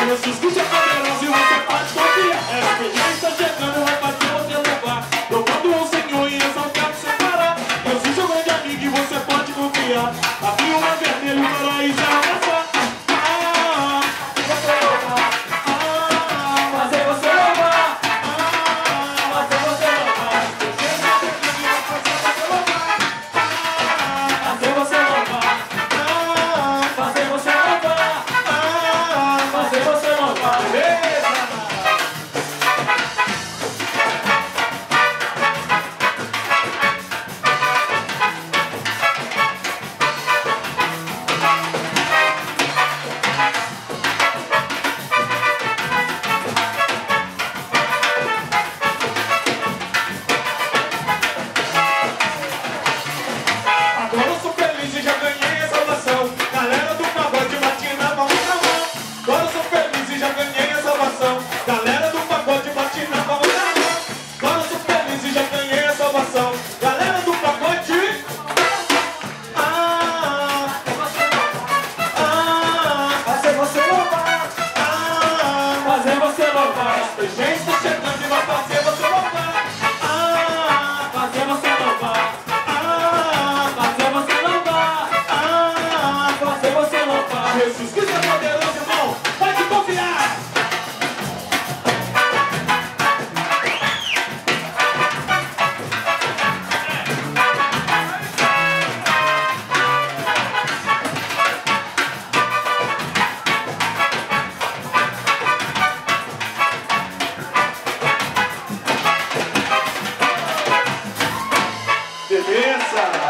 Jesus Cristo é poderoso e você pode confiar. SPG está chegando, vai fazer você levar. Louvando o Senhor e exaltado separar. Jesus é um grande amigo e você pode confiar. Aqui o mar vermelho, o paraíso é abraçar. Você louvar, fazer você louvar, fazer você louvar. Fazer você louvar, fazer você louvar, fazer você louvar. Agora eu sou feliz e já ganhei a salvação. Galera do pagode bate na palma da mão. Agora eu sou feliz e já ganhei a salvação. Galera do pagode bate na palma da mão. Agora eu sou feliz e já ganhei a salvação. Galera do pagode. Fazer você louvar, fazer você louvar. Gente, está chegando e vai fazer você louvar. Fazer você louvar, fazer você louvar, fazer você louvar. Jesus Cristo é poderoso, irmão. Pode confiar. Beleza.